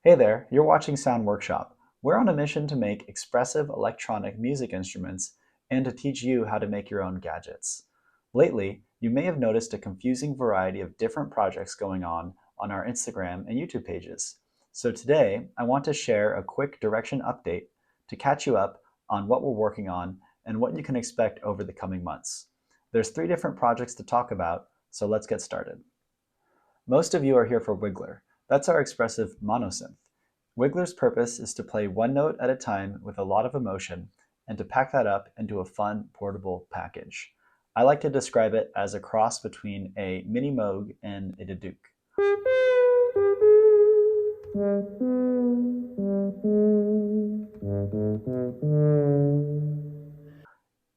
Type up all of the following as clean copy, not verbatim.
Hey there, you're watching Sound Workshop. We're on a mission to make expressive electronic music instruments and to teach you how to make your own gadgets. Lately, you may have noticed a confusing variety of different projects going on our Instagram and YouTube pages. So today, I want to share a quick direction update to catch you up on what we're working on and what you can expect over the coming months. There's 3 different projects to talk about, so let's get started. Most of you are here for Wiggler. That's our expressive monosynth. Wiggler's purpose is to play one note at a time with a lot of emotion and to pack that up into a fun, portable package. I like to describe it as a cross between a mini Moog and a Duduk.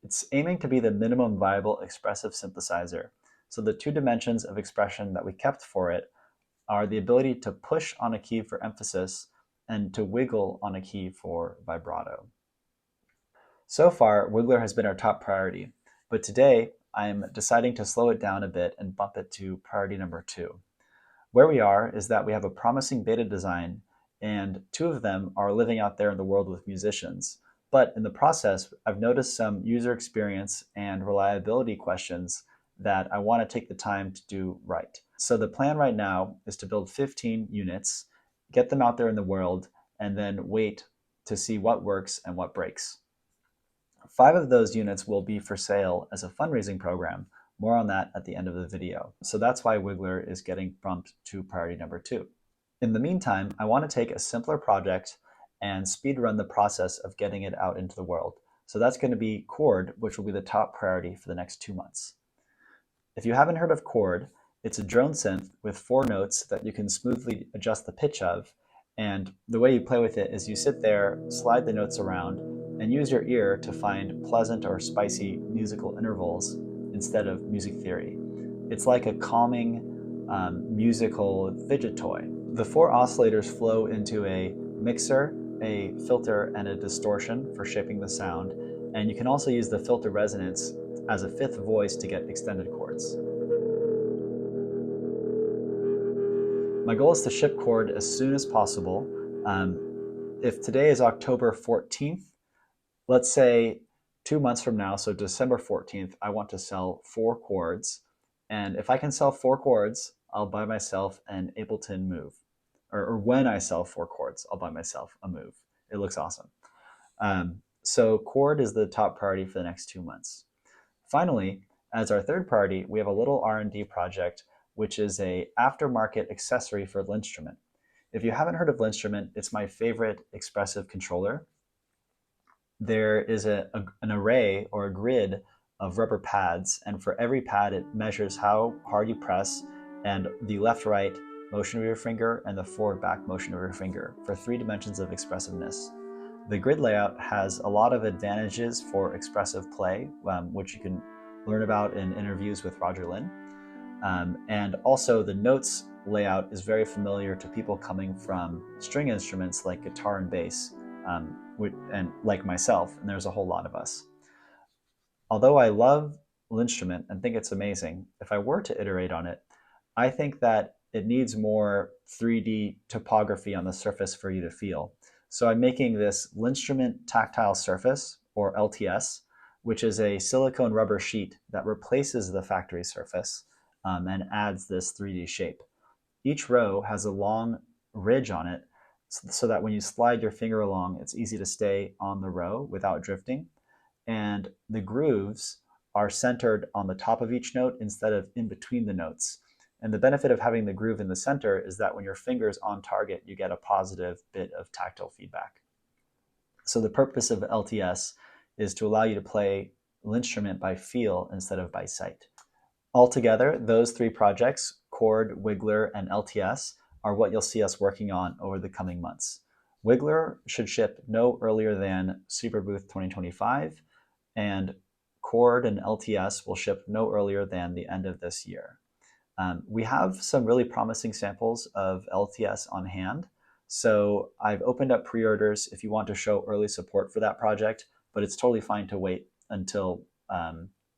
It's aiming to be the minimum viable expressive synthesizer. So the 2 dimensions of expression that we kept for it are the ability to push on a key for emphasis and to wiggle on a key for vibrato. So far, Wiggler has been our top priority, but today I'm deciding to slow it down a bit and bump it to priority number 2. Where we are is that we have a promising beta design, and 2 of them are living out there in the world with musicians. But in the process, I've noticed some user experience and reliability questions that I want to take the time to do right. So the plan right now is to build 15 units, get them out there in the world, and then wait to see what works and what breaks. 5 of those units will be for sale as a fundraising program. More on that at the end of the video. So that's why Wiggler is getting bumped to priority number 2. In the meantime, I want to take a simpler project and speed run the process of getting it out into the world. So that's going to be Chord, which will be the top priority for the next 2 months. If you haven't heard of Chord, it's a drone synth with 4 notes that you can smoothly adjust the pitch of. And the way you play with it is you sit there, slide the notes around, and use your ear to find pleasant or spicy musical intervals instead of music theory. It's like a calming musical fidget toy. The 4 oscillators flow into a mixer, a filter, and a distortion for shaping the sound. And you can also use the filter resonance as a 5th voice to get extended chords. My goal is to ship Chord as soon as possible. If today is October 14th, let's say 2 months from now, so December 14th, I want to sell 4 chords. And if I can sell 4 chords, I'll buy myself an Ableton Move. Or when I sell 4 chords, I'll buy myself a Move. It looks awesome. So Chord is the top priority for the next 2 months. Finally, as our 3rd priority, we have a little R&D project, which is an aftermarket accessory for Linstrument. If you haven't heard of Linstrument, it's my favorite expressive controller. There is an array or a grid of rubber pads, and for every pad it measures how hard you press and the left-right motion of your finger and the forward-back motion of your finger for 3 dimensions of expressiveness. The grid layout has a lot of advantages for expressive play, which you can learn about in interviews with Roger Lin. And also the notes layout is very familiar to people coming from string instruments like guitar and bass, and like myself, and there's a whole lot of us. Although I love Linstrument and think it's amazing, if I were to iterate on it, I think that it needs more 3D topography on the surface for you to feel. So I'm making this Linstrument tactile surface, or LTS, which is a silicone rubber sheet that replaces the factory surface and adds this 3D shape. Each row has a long ridge on it so that when you slide your finger along, it's easy to stay on the row without drifting. And the grooves are centered on the top of each note instead of in between the notes. And the benefit of having the groove in the center is that when your finger's on target, you get a positive bit of tactile feedback. So the purpose of LTS is to allow you to play Linstrument by feel instead of by sight. Altogether, those 3 projects, Chord, Wiggler, and LTS, are what you'll see us working on over the coming months. Wiggler should ship no earlier than Superbooth 2025, and Chord and LTS will ship no earlier than the end of this year. We have some really promising samples of LTS on hand, so I've opened up pre-orders if you want to show early support for that project, but it's totally fine to wait until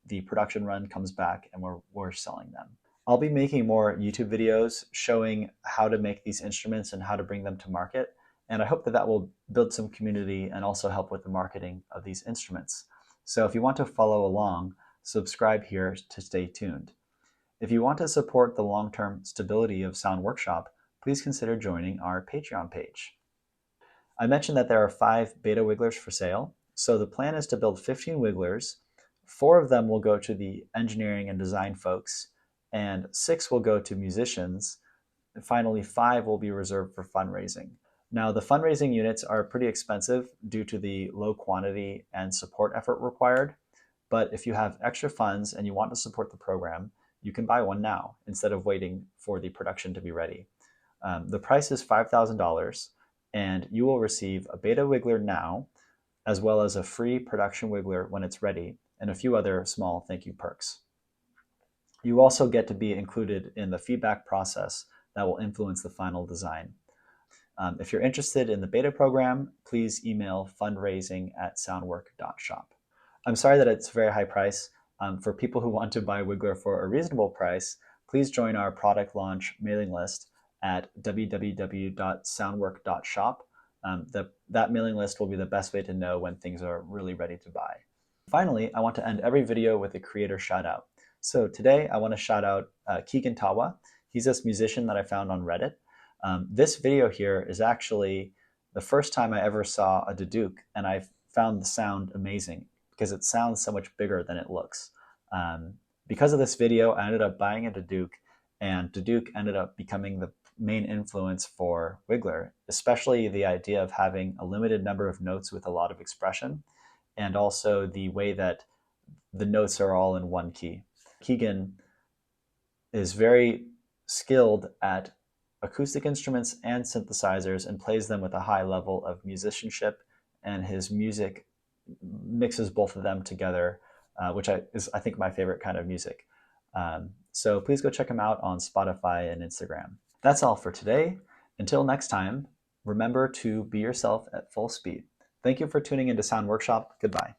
the production run comes back and we're selling them. I'll be making more YouTube videos showing how to make these instruments and how to bring them to market. And I hope that that will build some community and also help with the marketing of these instruments. So if you want to follow along, subscribe here to stay tuned. If you want to support the long-term stability of Sound Workshop, please consider joining our Patreon page. I mentioned that there are 5 beta wigglers for sale. So the plan is to build 15 wigglers. 4 of them will go to the engineering and design folks, and 6 will go to musicians. And finally, 5 will be reserved for fundraising. Now, the fundraising units are pretty expensive due to the low quantity and support effort required. But if you have extra funds and you want to support the program, you can buy one now instead of waiting for the production to be ready. The price is $5,000, and you will receive a beta wiggler now, as well as a free production wiggler when it's ready, and a few other small thank you perks. You also get to be included in the feedback process that will influence the final design. If you're interested in the beta program, please email fundraising@soundwork.shop. I'm sorry that it's a very high price. For people who want to buy Wiggler for a reasonable price, please join our product launch mailing list at www.soundwork.shop. That mailing list will be the best way to know when things are really ready to buy. Finally, I want to end every video with a creator shout out. So today I want to shout out Keegan Tawa. He's this musician that I found on Reddit. This video here is actually the first time I ever saw a Duduk, and I found the sound amazing because it sounds so much bigger than it looks. Because of this video, I ended up buying a Duduk, and Duduk ended up becoming the main influence for Wiggler, especially the idea of having a limited number of notes with a lot of expression, and also the way that the notes are all in one key. Keegan is very skilled at acoustic instruments and synthesizers and plays them with a high level of musicianship, and his music mixes both of them together, which is, I think, my favorite kind of music. So please go check him out on Spotify and Instagram. That's all for today. Until next time, remember to be yourself at full speed. Thank you for tuning into Sound Workshop. Goodbye.